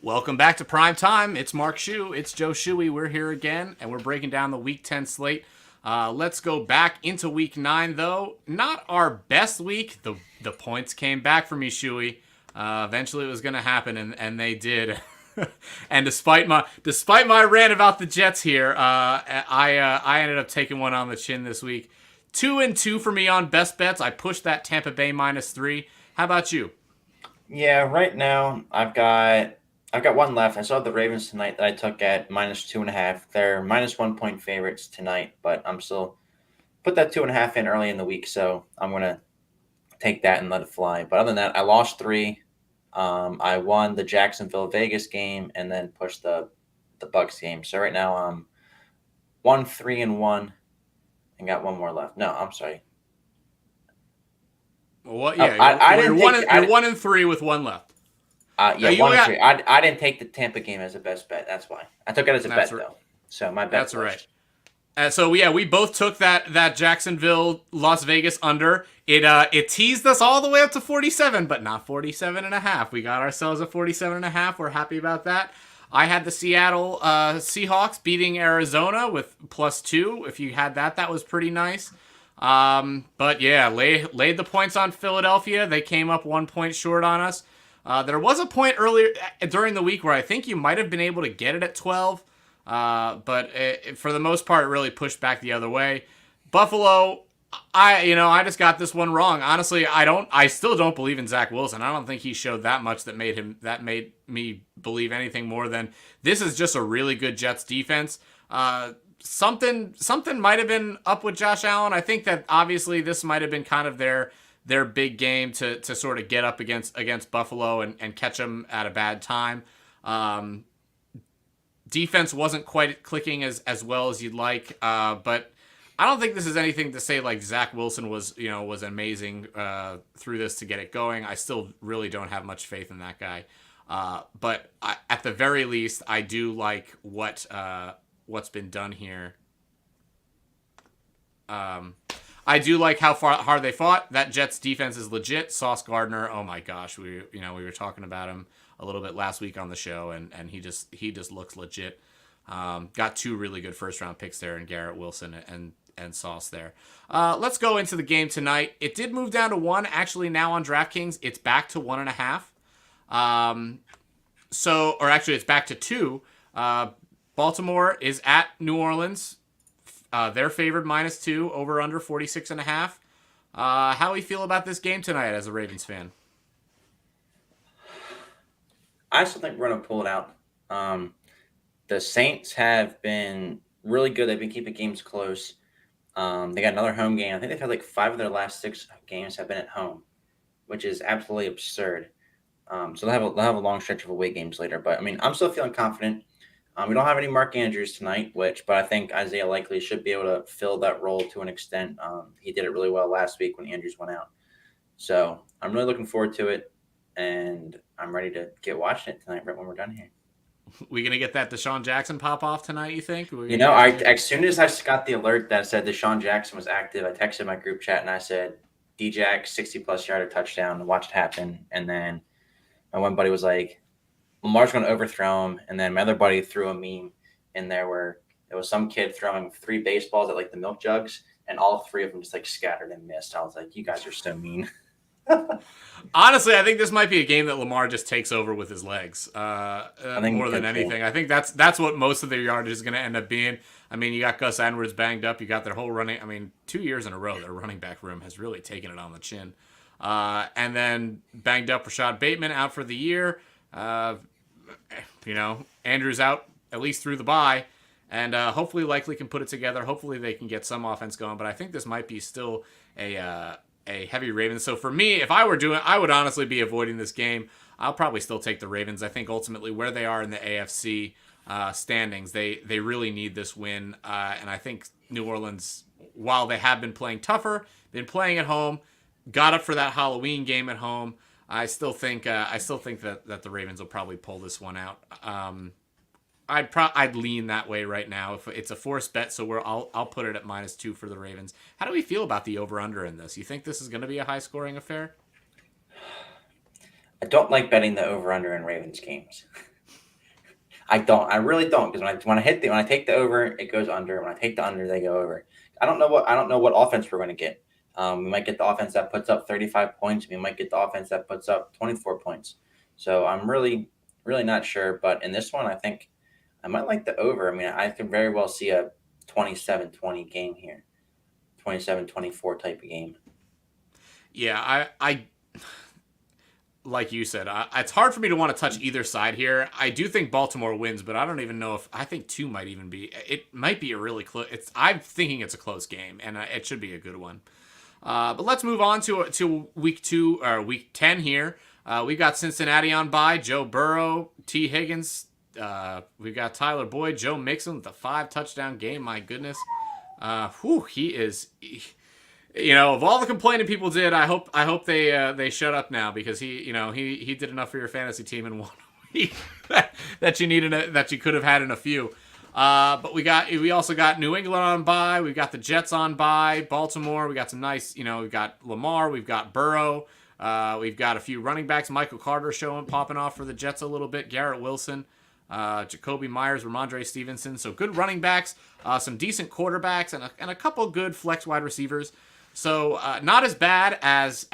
Welcome back to Primetime. It's Mark Shu. It's Joe Shuey. We're here again, and we're breaking down the Week 10 slate. Let's go back into Week 9, though. Not our best week. The points came back for me, Shuey. Eventually it was going to happen, and they did. And despite my rant about the Jets here, I ended up taking one on the chin this week. 2-2 for me on best bets. I pushed that Tampa Bay -3. How about you? Yeah, right now I've got one left. I saw the Ravens tonight that I took at -2.5. They're -1 point favorites tonight, but I'm still put that 2.5 in early in the week, so I'm gonna take that and let it fly. But other than that, I lost three. I won the Jacksonville Vegas game and then pushed the Bucks game. So right now I'm 1-3-1 and got one more left. No, I'm sorry. Well, Oh, yeah, I you're didn't one. take. You're 1-3 with one left. Yeah, You one and got. three. I didn't take the Tampa game as a best bet. That's why I took it as a That's bet right. though. So my bet That's right. pushed. So yeah, we both took that Jacksonville Las Vegas under. It teased us all the way up to 47, but not 47 and a half. We got ourselves a 47 and a half. We're happy about that. I had the Seattle Seahawks beating Arizona with +2. If you had that, that was pretty nice. But yeah, laid the points on Philadelphia. They came up 1 point short on us. There was a point earlier during the week where I think you might have been able to get it at 12. But for the most part, it really pushed back the other way. Buffalo, I just got this one wrong. Honestly, I still don't believe in Zach Wilson. I don't think he showed that much that made me believe anything more than this is just a really good Jets defense. Something might have been up with Josh Allen. I think that obviously this might have been kind of their big game to sort of get up against Buffalo and catch them at a bad time. Defense wasn't quite clicking as well as you'd like, but I don't think this is anything to say like Zach Wilson was amazing through this to get it going. I still really don't have much faith in that guy, but at the very least, I do like what's been done here. I do like how hard they fought. That Jets defense is legit. Sauce Gardner, oh my gosh, we were talking about him a little bit last week on the show, and he just looks legit. Got two really good first round picks there in Garrett Wilson and Sauce there. Let's go into the game tonight. It did move down to 1. Actually, now on DraftKings, it's back to 1.5. Or actually, it's back to 2. Baltimore is at New Orleans. They're favored -2, over under 46.5. How do we feel about this game tonight as a Ravens fan? I still think we're gonna pull it out. The Saints have been really good. They've been keeping games close. They got another home game. I think they've had like 5 of their last 6 games have been at home, which is absolutely absurd. So they'll have a long stretch of away games later. But I mean, I'm still feeling confident. We don't have any Mark Andrews tonight, but I think Isaiah likely should be able to fill that role to an extent. He did it really well last week when Andrews went out. So I'm really looking forward to it, and I'm ready to get watching it tonight right when we're done here. We gonna get that Deshaun Jackson pop off tonight? You think? As soon as I got the alert that said Deshaun Jackson was active, I texted my group chat and I said, "D-Jack 60+ yarder touchdown, watch it happen." And then my one buddy was like, Lamar's going to overthrow him. And then my other buddy threw a meme in there where there was some kid throwing 3 baseballs at like the milk jugs, and all 3 of them just like scattered and missed. I was like, you guys are so mean. Honestly, I think this might be a game that Lamar just takes over with his legs I think more than anything. I think that's what most of their yardage is going to end up being. I mean, you got Gus Edwards banged up. You got their whole running. I mean, 2 years in a row, their running back room has really taken it on the chin. And then banged up Rashad Bateman out for the year. Andrews out at least through the bye, and hopefully likely can put it together. Hopefully they can get some offense going, but I think this might be still a heavy Ravens. So for me, if I were doing, I would honestly be avoiding this game. I'll probably still take the Ravens. I think ultimately where they are in the AFC standings, they really need this win, and I think New Orleans, while they have been playing tougher, been playing at home, got up for that Halloween game at home. I still think that the Ravens will probably pull this one out. I'd lean that way right now. If it's a forced bet, so I'll put it at -2 for the Ravens. How do we feel about the over under in this? You think this is going to be a high scoring affair? I don't like betting the over under in Ravens games. I don't. I really don't, because when I take the over, it goes under. When I take the under, they go over. I don't know what offense we're going to get. We might get the offense that puts up 35 points. We might get the offense that puts up 24 points. So I'm really not sure. But in this one, I think I might like the over. I mean, I can very well see a 27-20 game here, 27-24 type of game. Yeah, I like you said, it's hard for me to want to touch either side here. I do think Baltimore wins, but I don't even know if I think two might even be. It might be a really close. I'm thinking it's a close game, and it should be a good one. But let's move on to week 2 or week 10 here. We've got Cincinnati on bye. Joe Burrow, T. Higgins. We've got Tyler Boyd, Joe Mixon with a 5-touchdown game. My goodness, he is. Of all the complaining people did, I hope they shut up now, because he did enough for your fantasy team in 1 week that you needed that you could have had in a few. But we also got New England on bye. We've got the Jets on bye. Baltimore. We got some nice. We've got Lamar. We've got Burrow. We've got a few running backs. Michael Carter popping off for the Jets a little bit. Garrett Wilson. Jacoby Myers, Ramondre Stevenson. So good running backs, some decent quarterbacks, and a couple good flex wide receivers. So not as bad as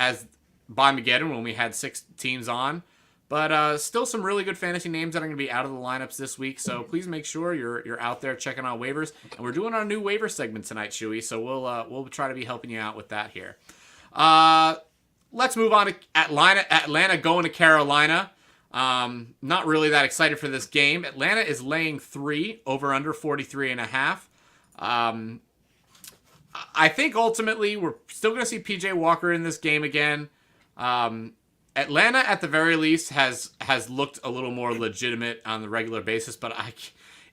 by Mageddon when we had 6 teams on, but still some really good fantasy names that are going to be out of the lineups this week. So please make sure you're out there checking out waivers. And we're doing our new waiver segment tonight, Shuey. So we'll try to be helping you out with that here. Let's move on to Atlanta going to Carolina. Not really that excited for this game. Atlanta is laying 3 over under 43.5. I think ultimately we're still going to see PJ Walker in this game again. Atlanta, at the very least, has looked a little more legitimate on the regular basis, but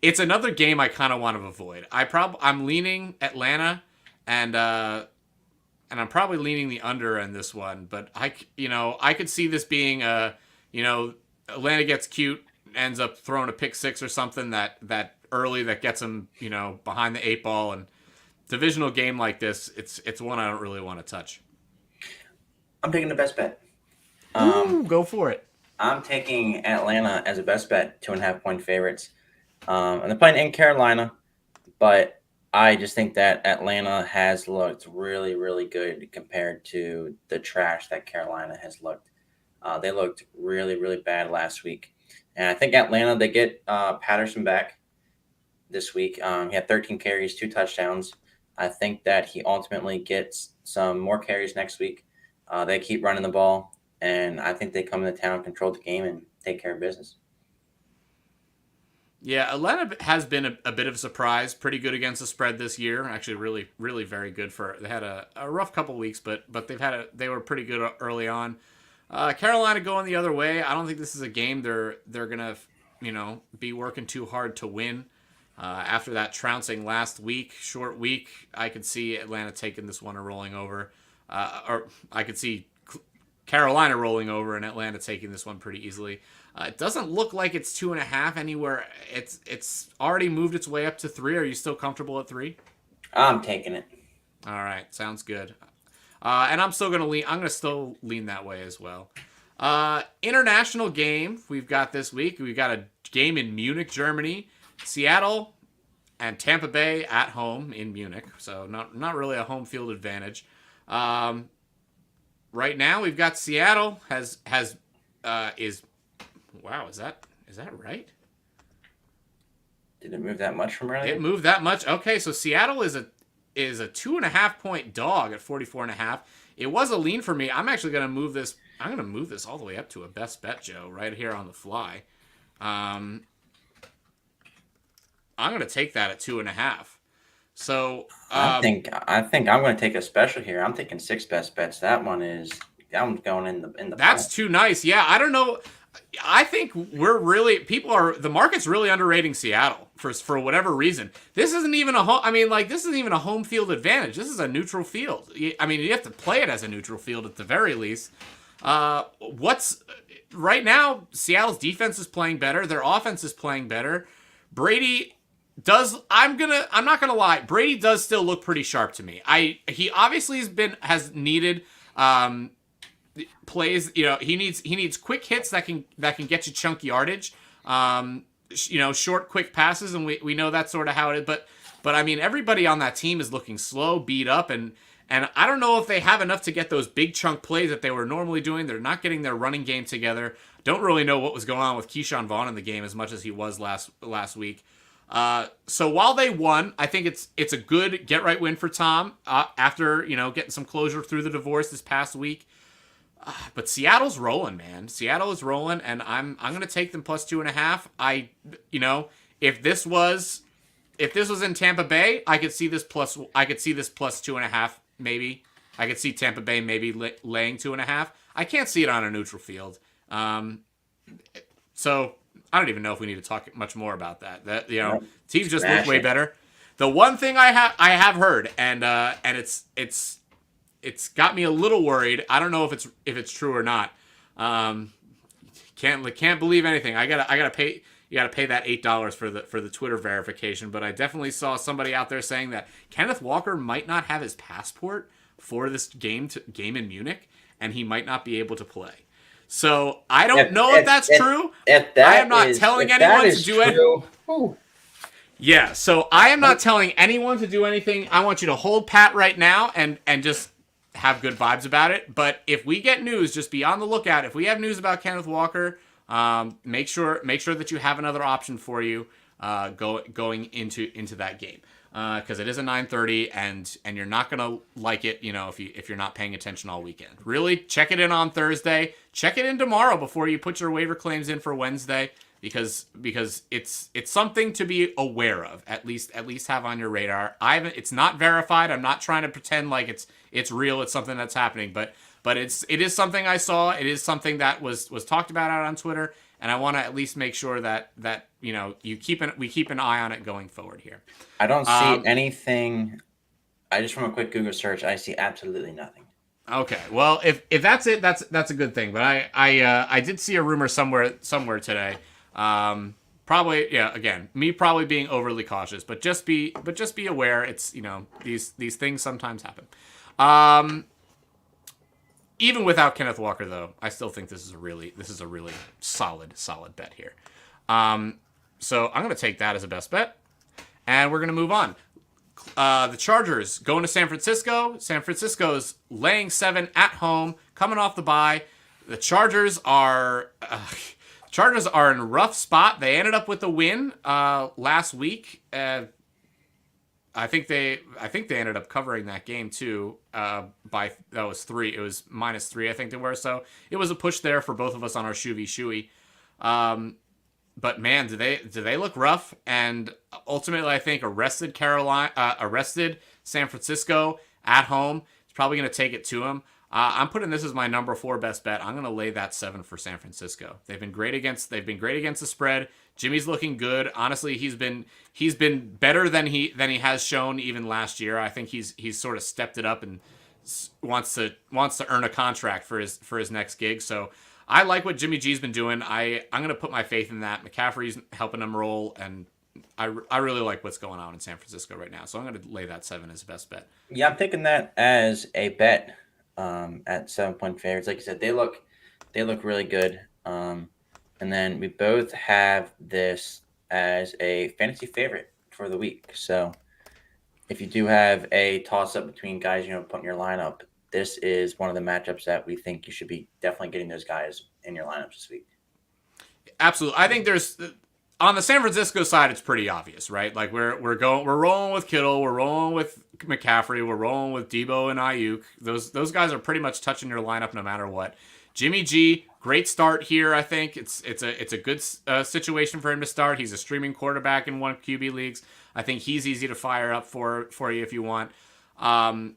it's another game I kind of want to avoid. I'm leaning Atlanta, and I'm probably leaning the under in this one. But I could see this being Atlanta gets cute, ends up throwing a pick 6 or something that early that gets them behind the 8 ball. And divisional game like this, it's one I don't really want to touch. I'm taking the best bet. Ooh, go for it. I'm taking Atlanta as a best bet, 2.5-point favorites. And they're playing in Carolina, but I just think that Atlanta has looked really, really good compared to the trash that Carolina has looked. They looked really, really bad last week. And I think Atlanta, they get Patterson back this week. He had 13 carries, 2 touchdowns. I think that he ultimately gets some more carries next week. They keep running the ball, and I think they come into town, control the game, and take care of business. Yeah, Atlanta has been a bit of a surprise. Pretty good against the spread this year. Actually, really, really very good they had a rough couple weeks, but they were pretty good early on. Carolina going the other way. I don't think this is a game they're gonna be working too hard to win. After that trouncing last week, short week, I could see Atlanta taking this one and rolling over. Or I could see Carolina rolling over and Atlanta taking this one pretty easily. It doesn't look like it's 2.5 anywhere. It's already moved its way up to 3. Are you still comfortable at 3? I'm taking it. All right, sounds good. And I'm still gonna lean. I'm gonna still lean that way as well. International game we've got this week. We've got a game in Munich, Germany. Seattle and Tampa Bay at home in Munich, so not really a home field advantage. Right now we've got Seattle is wow, is that right? Did it move that much from earlier? It moved that much. Okay, so Seattle is a 2.5-point dog at 44.5. It was a lean for me. I'm actually going to move this. I'm going to move this all the way up to a best bet, Joe, right here on the fly. I'm going to take that at 2.5. So I think I'm going to take a special here. I'm taking 6 best bets. That one's going in the. That's too nice. Yeah, I don't know. I think the market's really underrating Seattle for whatever reason. This isn't even this isn't even a home field advantage. This is a neutral field. I mean, you have to play it as a neutral field at the very least. Right now, Seattle's defense is playing better. Their offense is playing better. Brady I'm not gonna lie. Brady does still look pretty sharp to me. He obviously has needed plays. He needs quick hits that can get you chunk yardage. short, quick passes, and we know that's sort of how it is. But I mean, everybody on that team is looking slow, beat up, and I don't know if they have enough to get those big chunk plays that they were normally doing. They're not getting their running game together. Don't really know what was going on with Keyshawn Vaughn in the game as much as he was last week. So while they won, I think it's a good get right win for Tom after getting some closure through the divorce this past week. But Seattle's rolling, man. Seattle is rolling, and I'm gonna take them plus 2.5. If this was in Tampa Bay, I could see this plus 2.5 maybe. I could see Tampa Bay maybe laying 2.5. I can't see it on a neutral field. So I don't even know if we need to talk much more about that. Teams just look way better. The one thing I have heard, and it's got me a little worried. I don't know if it's true or not. Can't believe anything. I gotta pay. You gotta pay that $8 for the Twitter verification. But I definitely saw somebody out there saying that Kenneth Walker might not have his passport for this game in Munich, and he might not be able to play. So I don't know if that's true. I am not telling anyone to do it. Yeah, so I am not telling anyone to do anything. I want you to hold pat right now and just have good vibes about it. But if we get news, just be on the lookout. If we have news about Kenneth Walker, make sure that you have another option for you going into that game. Because it is a 9:30 and you're not gonna like it, if you're not paying attention all weekend. Really, check it in on Thursday. Check it in tomorrow before you put your waiver claims in for Wednesday, because it's something to be aware of. At least have on your radar. It's not verified. I'm not trying to pretend like it's real. It's something that's happening, but it is something I saw. It is something that was talked about out on Twitter, and I want to at least make sure that we keep an eye on it going forward here. I don't see anything. I just from a quick Google search, I see absolutely nothing. Okay, well, if that's it, that's a good thing. But I did see a rumor somewhere today. Probably, yeah. Again, me probably being overly cautious, but just be aware. It's these things sometimes happen. Even without Kenneth Walker, though, I still think this is a really solid bet here. So I'm going to take that as a best bet, and we're going to move on. The Chargers going to San Francisco. San Francisco's laying 7 at home, coming off the bye. The Chargers are in a rough spot. They ended up with a win last week. I think they ended up covering that game too. That was 3. It was -3, I think they were. So it was a push there for both of us on our Shuey. But man, do they look rough? And ultimately, I think arrested San Francisco at home. It's probably going to take it to them. I'm putting this as my number 4 best bet. I'm going to lay that 7 for San Francisco. They've been great against the spread. Jimmy's looking good. Honestly, he's been better than he has shown even last year. I think he's sort of stepped it up and wants to earn a contract for his next gig. So I like what Jimmy G's been doing. I'm going to put my faith in that. McCaffrey's helping him roll, and I really like what's going on in San Francisco right now. So I'm going to lay that 7 as the best bet. Yeah, I'm taking that as a bet at 7-point favorites. Like you said, they look really good. And then we both have this as a fantasy favorite for the week. So if you do have a toss-up between guys, putting your lineup, this is one of the matchups that we think you should be definitely getting those guys in your lineups this week. Absolutely. I think there's on the San Francisco side, it's pretty obvious, right? Like we're rolling with Kittle, we're rolling with McCaffrey, we're rolling with Debo and Ayuk. Those guys are pretty much touching your lineup no matter what. Jimmy G, great start here. I think it's a good situation for him to start. He's a streaming quarterback in 1 QB leagues. I think he's easy to fire up for you if you want. I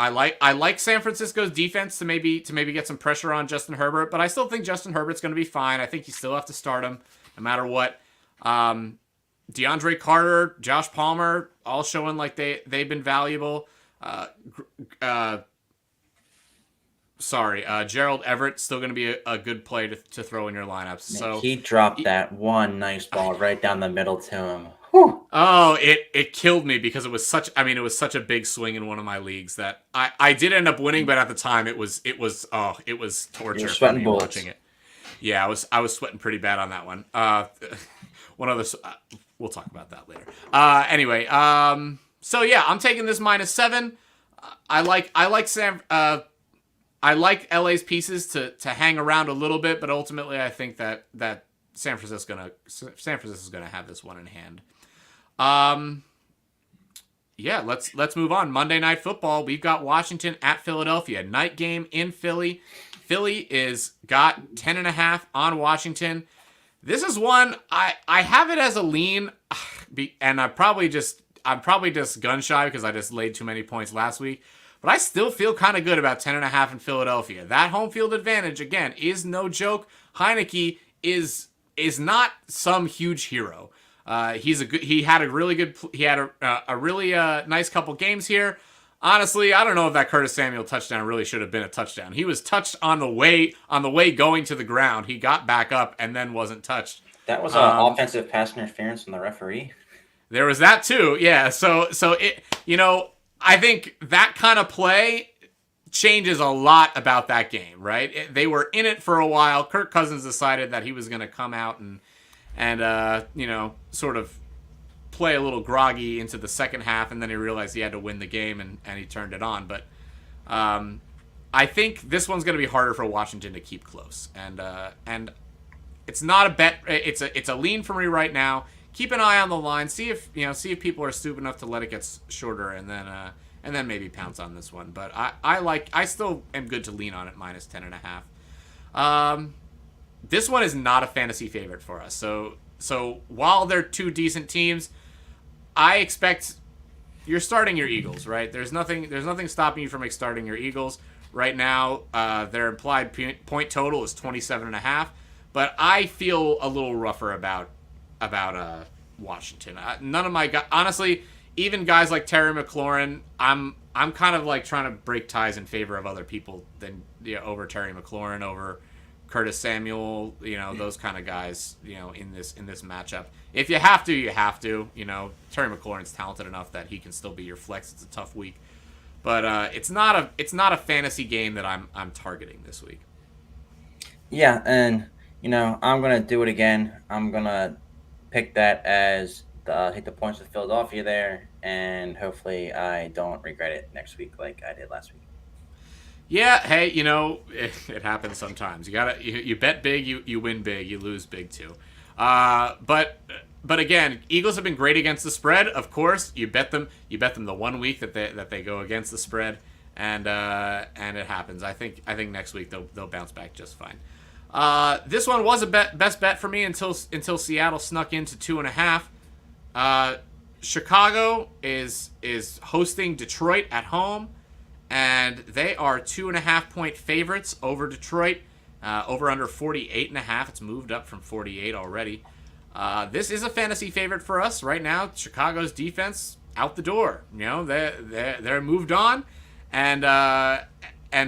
like San Francisco's defense to maybe get some pressure on Justin Herbert, but I still think Justin Herbert's going to be fine. I think you still have to start him no matter what. DeAndre Carter, Josh Palmer, all showing like they've been valuable. Gerald Everett still going to be a good play to throw in your lineups. So he dropped that one nice ball right down the middle to him. Whew. Oh, it killed me because it was such a big swing in one of my leagues that I did end up winning, but at the time it was torture for me watching it. Yeah, I was sweating pretty bad on that one. one other. We'll talk about that later. Anyway, so yeah, I'm taking this -7. I like LA's pieces to hang around a little bit, but ultimately I think that San Francisco's gonna have this one in hand. Yeah, let's move on. Monday Night Football. We've got Washington at Philadelphia. Night game in Philly. Philly is got 10.5 on Washington. This is one I have it as a lean, and I'm probably just gun shy because I just laid too many points last week. But I still feel kind of good about 10.5 in Philadelphia. That home field advantage again is no joke. Heineke is not some huge hero. He had a really nice couple games here. Honestly, I don't know if that Curtis Samuel touchdown really should have been a touchdown. He was touched on the way going to the ground. He got back up and then wasn't touched. That was an offensive pass interference from the referee. There was that too. Yeah. So it, I think that kind of play changes a lot about that game, right? They were in it for a while. Kirk Cousins decided that he was going to come out and sort of play a little groggy into the second half, and then he realized he had to win the game, and he turned it on. But I think this one's going to be harder for Washington to keep close, and it's not a bet. It's a lean for me right now. Keep an eye on the line. See if people are stupid enough to let it get shorter, and then maybe pounce on this one. But I still am good to lean on it -10.5. This one is not a fantasy favorite for us. So while they're two decent teams, I expect you're starting your Eagles, right? There's nothing stopping you from starting your Eagles right now. Their implied point total is 27.5, but I feel a little rougher about Washington. None of my guys, honestly, even guys like Terry McLaurin, I'm kind of like trying to break ties in favor of other people than over Terry McLaurin, over Curtis Samuel, those kind of guys, in this matchup. If you have to, you have to. Terry McLaurin's talented enough that he can still be your flex. It's a tough week, but it's not a fantasy game that I'm targeting this week. Yeah, and I'm gonna do it again. I'm gonna pick that as take the points with Philadelphia there, and hopefully I don't regret it next week like I did last week. Yeah, hey, it happens sometimes. You bet big, you win big, you lose big too. But again, Eagles have been great against the spread. Of course, you bet them the 1 week that they go against the spread, and it happens. I think next week they'll bounce back just fine. This one was a best bet for me until Seattle snuck into 2.5. Chicago is hosting Detroit at home, and they are 2.5-point favorites over Detroit. Over under 48.5. It's moved up from 48 already. This is a fantasy favorite for us right now. Chicago's defense out the door. They're moved on, and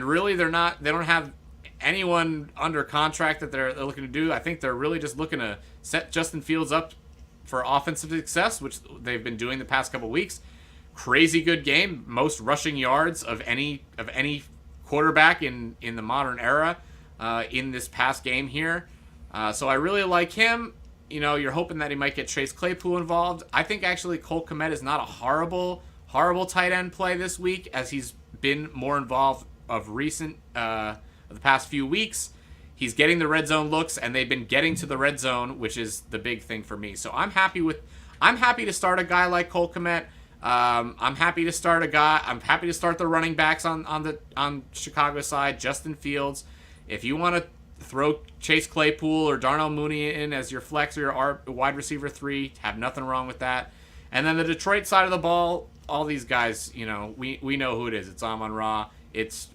really they don't have anyone under contract that they're looking to do. I think they're really just looking to set Justin Fields up for offensive success, which they've been doing the past couple weeks. Crazy good game, most rushing yards of any quarterback in the modern era in this past game here. So I really like him. You're hoping that he might get Chase Claypool involved. I think actually Cole Kmet is not a horrible tight end play this week, as he's been more involved of the past few weeks. He's getting the red zone looks, and they've been getting to the red zone, which is the big thing for me. So I'm happy to start a guy like Cole Kmet. I'm happy to start the running backs on Chicago side, Justin Fields. If you want to throw Chase Claypool or Darnell Mooney in as your flex or your wide receiver 3, have nothing wrong with that. And then the Detroit side of the ball, all these guys, we know who it is. It's Amon-Ra.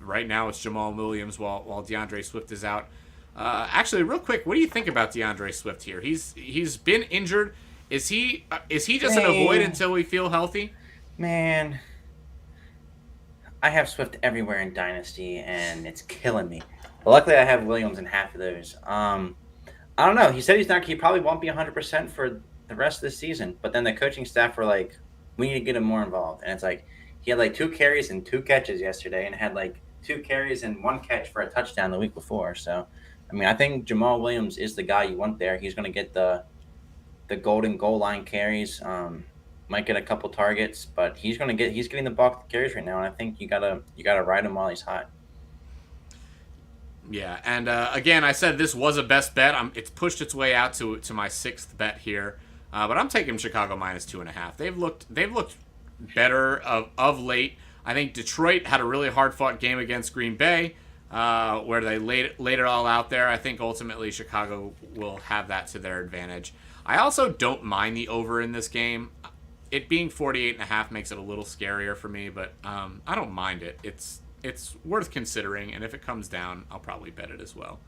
Right now it's Jamal Williams while DeAndre Swift is out. Actually, real quick, what do you think about DeAndre Swift here? He's been injured. Is he just an avoid until we feel healthy? Man, I have Swift everywhere in Dynasty, and it's killing me. But luckily, I have Williams in half of those. I don't know. He said he probably won't be 100% for the rest of the season. But then the coaching staff were like, we need to get him more involved. And it's like, he had 2 carries and 2 catches yesterday, and had 2 carries and 1 catch for a touchdown the week before. So, I think Jamal Williams is the guy you want there. He's going to get the the golden goal line carries. Might get a couple targets, but he's getting the bulk carries right now, and I think you gotta ride him while he's hot. Yeah, and again, I said this was a best bet. It's pushed its way out to my sixth bet here, but I'm taking Chicago -2.5. They've looked better of late. I think Detroit had a really hard fought game against Green Bay, where they laid it all out there. I think ultimately Chicago will have that to their advantage. I also don't mind the over in this game. It being 48.5 makes it a little scarier for me, but I don't mind it. It's worth considering, and if it comes down, I'll probably bet it as well.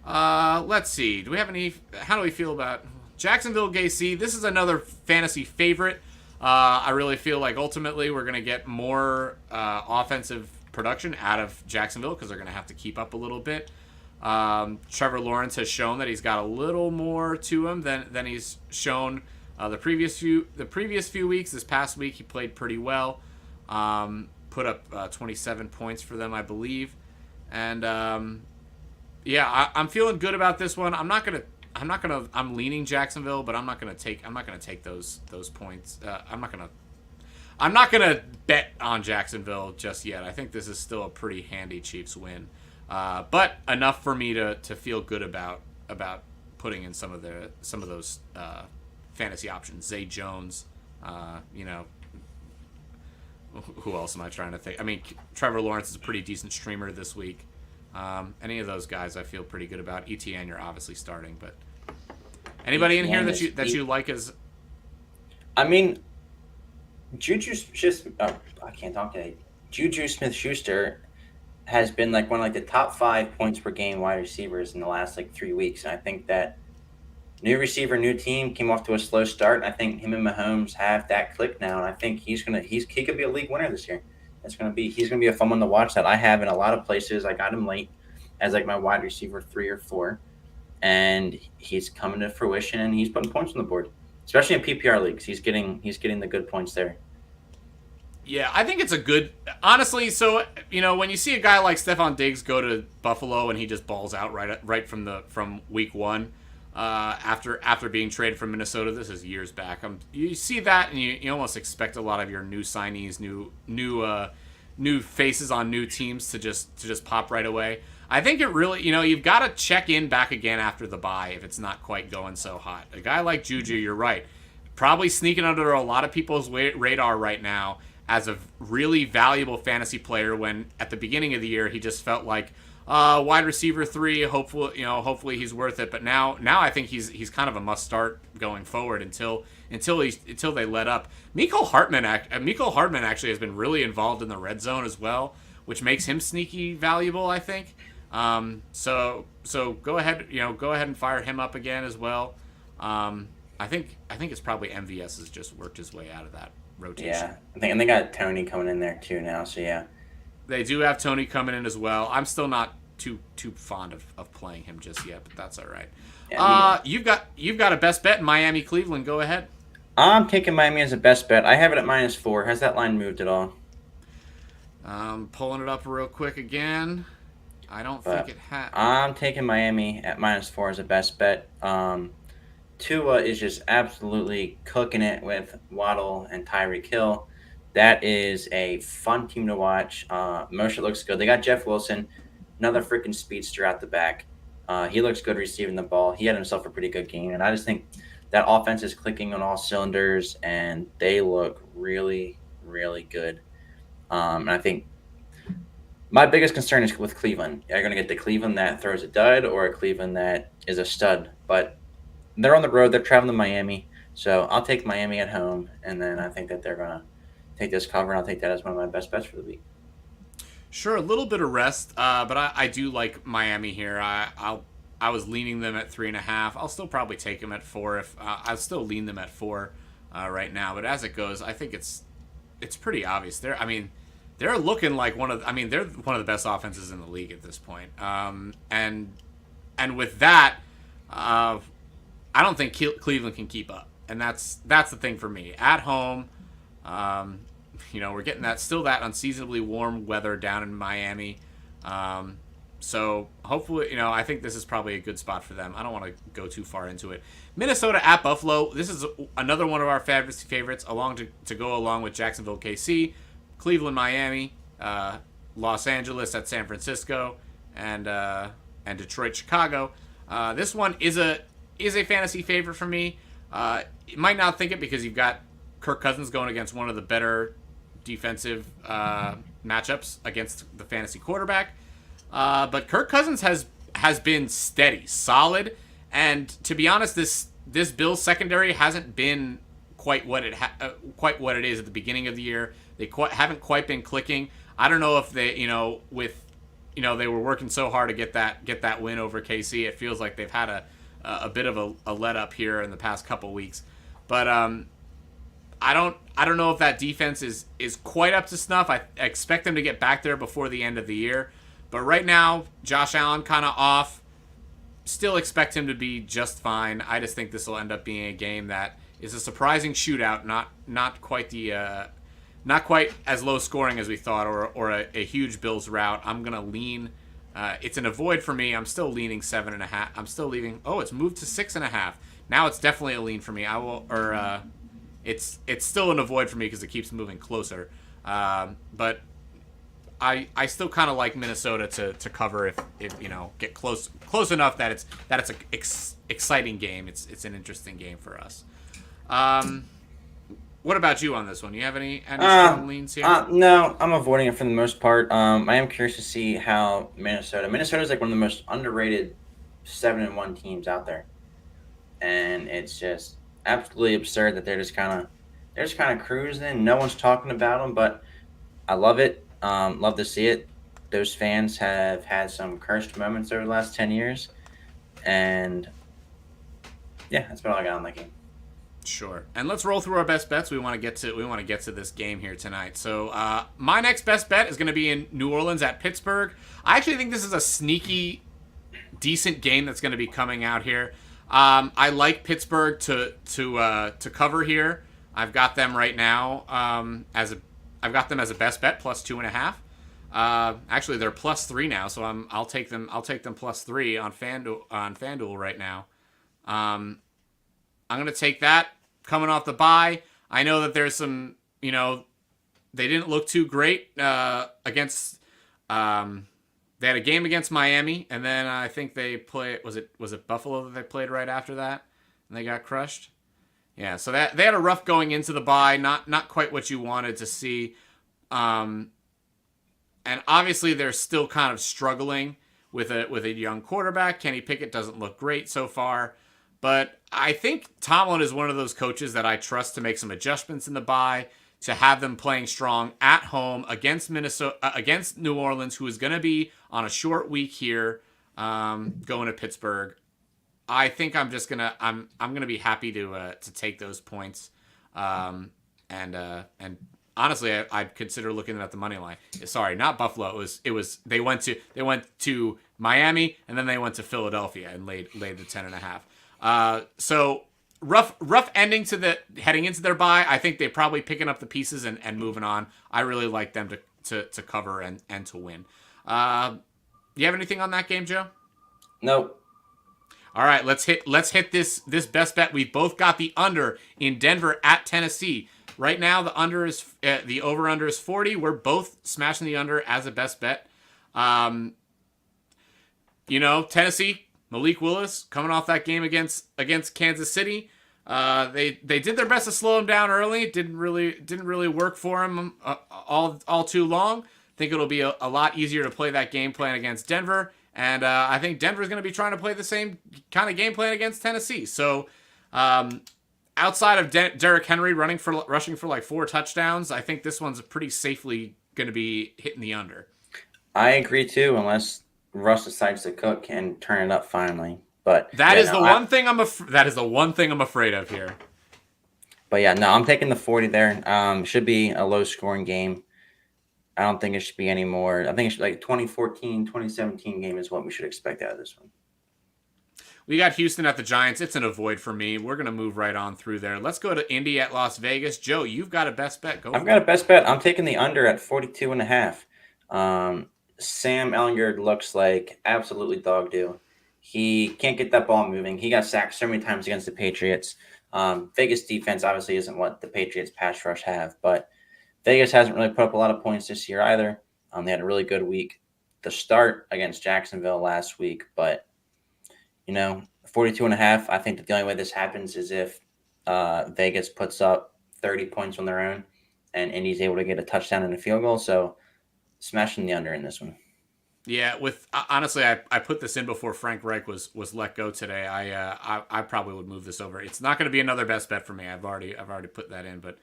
Let's see. Do we have any? How do we feel about Jacksonville KC? This is another fantasy favorite. I really feel like ultimately we're going to get more offensive production out of Jacksonville because they're going to have to keep up a little bit. Trevor Lawrence has shown that he's got a little more to him than he's shown the previous few weeks. This past week he played pretty well. Put up 27 points for them, I believe, and yeah, I'm feeling good about this one. I'm leaning Jacksonville, but I'm not gonna take those points. I'm not gonna bet on Jacksonville just yet. I think this is still a pretty handy Chiefs win, but enough for me to feel good about putting in some of those fantasy options. Zay Jones, who else am I trying to think? I mean, Trevor Lawrence is a pretty decent streamer this week. Any of those guys I feel pretty good about. ETN, you're obviously starting, but anybody in here that you like as? I mean, I can't talk today. Juju Smith-Schuster has been like one of the top 5 points per game wide receivers in the last 3 weeks, and I think that new receiver, new team, came off to a slow start. I think him and Mahomes have that click now, and I think he could be a league winner this year. He's gonna be a fun one to watch that I have in a lot of places. I got him late as my wide receiver 3 or 4, and he's coming to fruition and he's putting points on the board, especially in PPR leagues. He's getting the good points there. Yeah, I think it's a good. Honestly, so when you see a guy like Stephon Diggs go to Buffalo and he just balls out right from week 1. After being traded from Minnesota, this is years back. You see that, and you almost expect a lot of your new signees, new faces on new teams to just pop right away. I think it really, you've got to check in back again after the bye if it's not quite going so hot. A guy like Juju, you're right, probably sneaking under a lot of people's radar right now as a really valuable fantasy player. When at the beginning of the year he just felt like wide receiver 3, hopefully he's worth it. But now I think he's kind of a must start going forward until they let up. Mecole Hardman actually has been really involved in the red zone as well, which makes him sneaky valuable, I think. So go ahead and fire him up again as well. I think it's probably MVS has just worked his way out of that rotation. Yeah, and they got Tony coming in there too now. So yeah. They do have Tony coming in as well. I'm still not too fond of playing him just yet, but that's all right. Yeah, you've got a best bet in Miami Cleveland. Go ahead. I'm taking Miami as a best bet. I have it at -4. Has that line moved at all? Pulling it up real quick again. I don't think it has. I'm taking Miami at -4 as a best bet. Tua is just absolutely cooking it with Waddle and Tyreek Hill. That is a fun team to watch. Moshe looks good. They got Jeff Wilson, another freaking speedster out the back. He looks good receiving the ball. He had himself a pretty good game. And I just think that offense is clicking on all cylinders, and they look really, really good. And I think my biggest concern is with Cleveland. Are you going to get the Cleveland that throws a dud or a Cleveland that is a stud? But they're on the road. They're traveling to Miami. So I'll take Miami at home, and then I think that they're going to take this cover, and I'll take that as one of my best bets for the week. Sure, a little bit of rest, but I do like Miami here. I was leaning them at 3.5. I'll still probably take them at 4. I'll still lean them at 4 right now. But as it goes, I think it's pretty obvious. They're looking like they're one of the best offenses in the league at this point. And with that, I don't think Cleveland can keep up, and that's the thing for me. At home. We're getting that unseasonably warm weather down in Miami. So hopefully, I think this is probably a good spot for them. I don't want to go too far into it. Minnesota at Buffalo. This is another one of our favorites, to go along with Jacksonville, KC, Cleveland, Miami, Los Angeles at San Francisco, and Detroit, Chicago. This one is a fantasy favorite for me. You might not think it because you've got Kirk Cousins going against one of the better defensive matchups against the fantasy quarterback. But Kirk Cousins has been steady, solid, and to be honest, this Bills secondary hasn't been quite what it is at the beginning of the year. They haven't quite been clicking. I don't know if they, they were working so hard to get that win over KC. It feels like they've had a bit of a let up here in the past couple weeks, but I don't know if that defense is quite up to snuff. I expect them to get back there before the end of the year. But right now, Josh Allen kind of off. Still expect him to be just fine. I just think this will end up being a game that is a surprising shootout, not quite as low scoring as we thought, or a huge Bills rout. I'm gonna lean. It's an avoid for me. I'm still leaning 7.5. I'm still leaving. Oh, it's moved to 6.5. Now it's definitely a lean for me. It's still an avoid for me because it keeps moving closer. But I still kind of like Minnesota to cover if get close enough that it's an exciting game. It's an interesting game for us. What about you on this one? You have any strong leans here? No, I'm avoiding it for the most part. I am curious to see how Minnesota is like one of the most underrated 7-1 teams out there, and it's just absolutely absurd that they're just kind of cruising. No one's talking about them, but I love it. Love to see it. Those fans have had some cursed moments over the last 10 years. And yeah, that's about all I got on that game. Sure. And let's roll through our best bets. We want to get to this game here tonight. So my next best bet is going to be in New Orleans at Pittsburgh. I actually think this is a sneaky, decent game that's going to be coming out here. I like Pittsburgh to cover here. I've got them right now I've got them as a best bet plus 2.5. Actually, they're plus 3 now, so I'll take them plus 3 on FanDuel right now. I'm gonna take that coming off the bye. I know that there's some, they didn't look too great against. They had a game against Miami, and then I think they played. Was it Buffalo that they played right after that, and they got crushed? Yeah, so that they had a rough going into the bye, not quite what you wanted to see, and obviously they're still kind of struggling with a young quarterback. Kenny Pickett doesn't look great so far, but I think Tomlin is one of those coaches that I trust to make some adjustments in the bye, to have them playing strong at home against against New Orleans, who is going to be on a short week here, going to Pittsburgh. I think I'm just gonna be happy to take those points, and honestly, I'd consider looking at the money line. Sorry, not Buffalo. It was they went to Miami, and then they went to Philadelphia and laid the 10.5. So rough ending to heading into their bye. I think they're probably picking up the pieces and moving on. I really like them to cover and to win. You have anything on that game, Joe? Nope. All right, let's hit this best bet. We both got the under in Denver at Tennessee. Right now, the over under is 40. We're both smashing the under as a best bet. Tennessee, Malik Willis coming off that game against Kansas City. They did their best to slow him down early. It didn't really work for him all too long. I think it'll be a lot easier to play that game plan against Denver. And I think Denver's going to be trying to play the same kind of game plan against Tennessee. So outside of Derrick Henry rushing for like 4 touchdowns, I think this one's pretty safely going to be hitting the under. I agree too, unless Russ decides to cook and turn it up finally. But that is the one thing I'm afraid of here. But yeah, no, I'm taking the 40 there. Should be a low scoring game. I don't think it should be any more. I think it should like 2014, 2017 game is what we should expect out of this one. We got Houston at the Giants. It's an avoid for me. We're going to move right on through there. Let's go to Indy at Las Vegas. Joe, you've got a best bet. I've got a best bet. I'm taking the under at 42.5. Sam Ellinger looks like absolutely dog do. He can't get that ball moving. He got sacked so many times against the Patriots. Vegas defense obviously isn't what the Patriots pass rush have, but Vegas hasn't really put up a lot of points this year either. They had a really good week to start against Jacksonville last week, but 42 and a half. I think that the only way this happens is if Vegas puts up 30 points on their own and Indy's able to get a touchdown and a field goal. So smashing the under in this one. Yeah, with honestly, I put this in before Frank Reich was let go today. I probably would move this over. It's not going to be another best bet for me. I've already put that in, but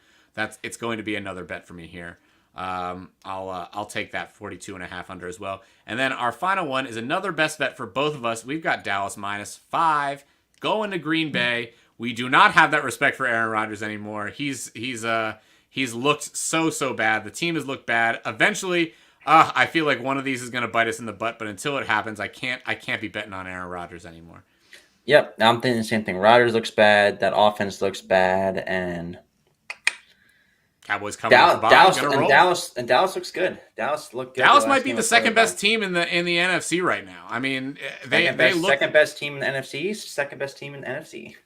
it's going to be another bet for me here. I'll take that 42.5 under as well. And then our final one is another best bet for both of us. We've got Dallas -5 going to Green Bay. We do not have that respect for Aaron Rodgers anymore. He's looked so bad. The team has looked bad. Eventually, I feel like one of these is going to bite us in the butt, but until it happens, I can't be betting on Aaron Rodgers anymore. Yep, I'm thinking the same thing. Rodgers looks bad. That offense looks bad, and Cowboys coming off the bottom, Dallas looks good. Dallas looked good. Dallas might be the second best team in the NFC right now. I mean, they look second best team in the NFC East, second best team in the NFC.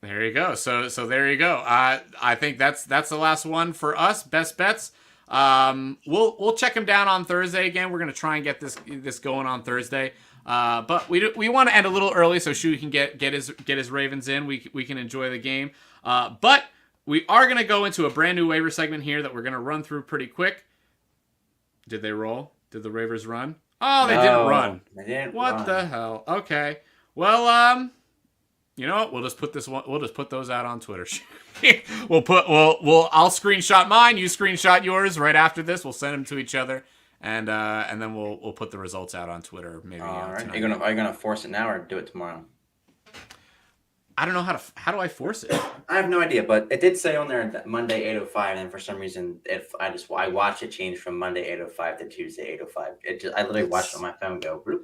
There you go. So there you go. I think that's the last one for us. Best bets. We'll check him down on Thursday again. We're gonna try and get this going on Thursday. But we want to end a little early so Shu can get his Ravens in. We can enjoy the game. But we are gonna go into a brand new waiver segment here that we're gonna run through pretty quick. Did they roll? Did the Ravers run? Oh, they didn't run. They didn't what run. the hell? Okay. Well, you know what? We'll just put those out on Twitter. I'll screenshot mine. You screenshot yours right after this. We'll send them to each other, and then we'll put the results out on Twitter. Maybe. All right. Tonight. Are you gonna force it now or do it tomorrow? I don't know how do I force it? I have no idea, but it did say on there that Monday 8:05, and for some reason, I watched it change from Monday 8:05 to Tuesday 8:05. I literally watched it on my phone go. Bloop.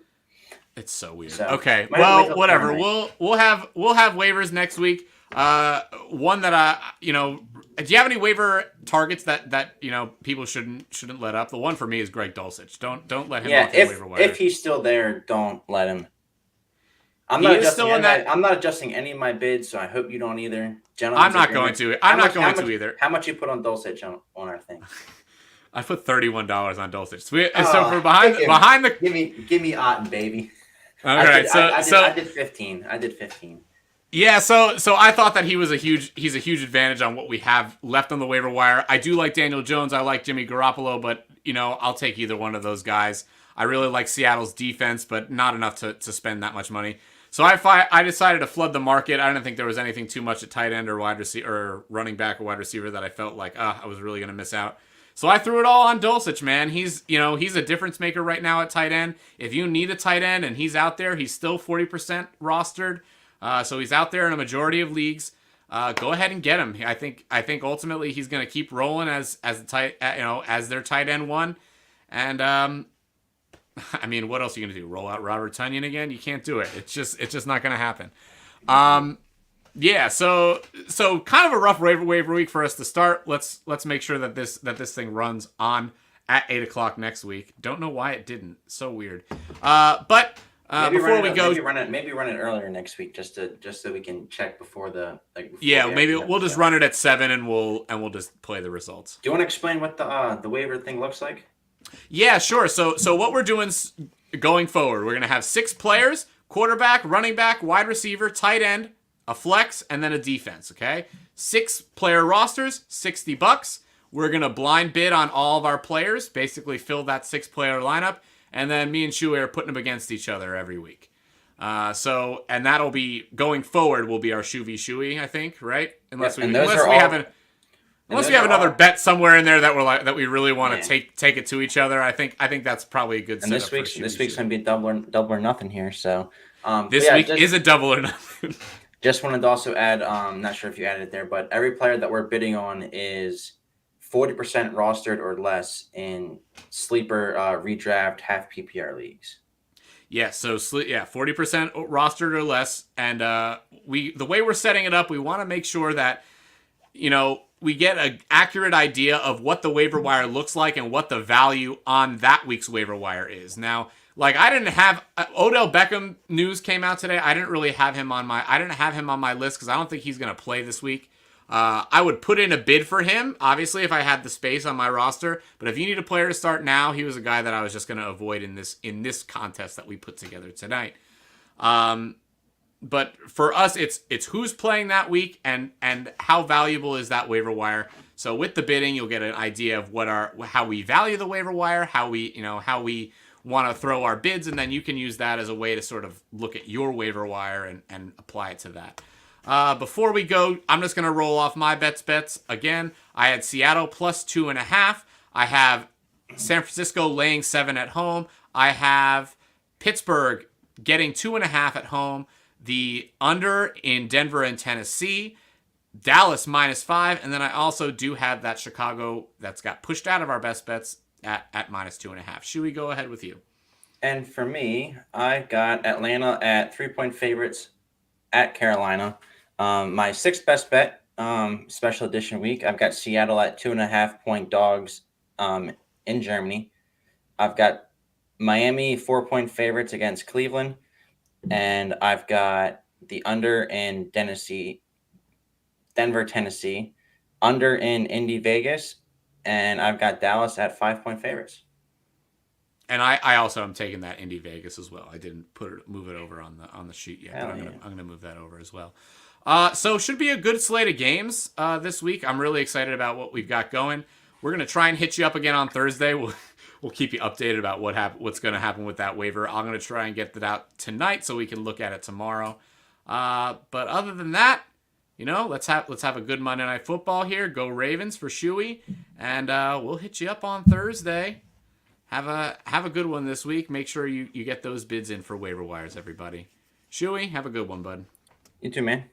It's so weird. So, okay, well, whatever. We'll have waivers next week. One that do you have any waiver targets that people shouldn't let up? The one for me is Greg Dulcich. Don't let him off the waiver wire. If he's still there, don't let him. I'm not adjusting any of my bids, so I hope you don't either. Gentlemen, I'm not going to. I'm not going to either. How much you put on Dulcich on our thing? I put $31 on Dulcich. So for behind the give me Otten, baby. All right, I did 15. Yeah, so I thought that he's a huge advantage on what we have left on the waiver wire. I do like Daniel Jones. I like Jimmy Garoppolo, but I'll take either one of those guys. I really like Seattle's defense, but not enough to spend that much money. So I decided to flood the market. I didn't think there was anything too much at tight end or wide receiver or running back or wide receiver that I felt like I was really going to miss out. So I threw it all on Dulcich, man. He's a difference maker right now at tight end. If you need a tight end and he's out there, he's still 40% rostered. So he's out there in a majority of leagues. Go ahead and get him. I think ultimately he's going to keep rolling as their tight end one. And I mean, what else are you going to do? Roll out Robert Tonyan again? You can't do it. It's just not going to happen. Yeah, so kind of a rough waiver week for us to start. Let's make sure that this thing runs on at 8:00 next week. Don't know why it didn't. So weird. But before we go, maybe run it earlier next week, just so we can check before the maybe we'll just run it at 7 and we'll just play the results. Do you want to explain what the waiver thing looks like? Yeah, sure. So what we're doing going forward, we're gonna have 6 players: quarterback, running back, wide receiver, tight end, a flex, and then a defense. Okay, 6 player rosters, $60. We're gonna blind bid on all of our players, basically fill that 6 player lineup. And then me and Shuey are putting them against each other every week. And that'll be going forward. Will be our Shuey, I think, right? Unless we have another bet somewhere in there that we really want to take it to each other. I think that's probably a good. And this week's gonna be double or nothing here. So this week is a double or nothing. Just wanted to also add. Not sure if you added it there, but every player that we're bidding on is 40% rostered or less in sleeper redraft half PPR leagues. Yeah, so 40% rostered or less, and the way we're setting it up, we want to make sure that we get an accurate idea of what the waiver wire looks like and what the value on that week's waiver wire is. Now, like I didn't have Odell Beckham news came out today. I didn't have him on my list because I don't think he's going to play this week. I would put in a bid for him, obviously, if I had the space on my roster. But if you need a player to start now, he was a guy that I was just going to avoid in this contest that we put together tonight. But for us, it's who's playing that week and how valuable is that waiver wire. So with the bidding, you'll get an idea of how we value the waiver wire, how we want to throw our bids, and then you can use that as a way to sort of look at your waiver wire and apply it to that. Before we go, I'm just going to roll off my bets. Again, I had Seattle plus 2.5. I have San Francisco laying 7 at home. I have Pittsburgh getting 2.5 at home. The under in Denver and Tennessee. Dallas -5. And then I also do have that Chicago that's got pushed out of our best bets at -2.5. Should we go ahead with you? And for me, I got Atlanta at 3-point favorites at Carolina. My sixth best bet, special edition week, I've got Seattle at 2.5-point dogs in Germany. I've got Miami 4-point favorites against Cleveland. And I've got the under in Denver, Tennessee, under in Indy, Vegas, and I've got Dallas at 5-point favorites. And I also am taking that Indy Vegas as well. I didn't move it over on the sheet yet, but I'm gonna move that over as well. So should be a good slate of games this week. I'm really excited about what we've got going. We're gonna try and hit you up again on Thursday. We'll keep you updated about what's going to happen with that waiver. I'm going to try and get that out tonight so we can look at it tomorrow. But other than that, let's have a good Monday Night Football here. Go Ravens for Shuey, and we'll hit you up on Thursday. Have a good one this week. Make sure you get those bids in for waiver wires, everybody. Shuey, have a good one, bud. You too, man.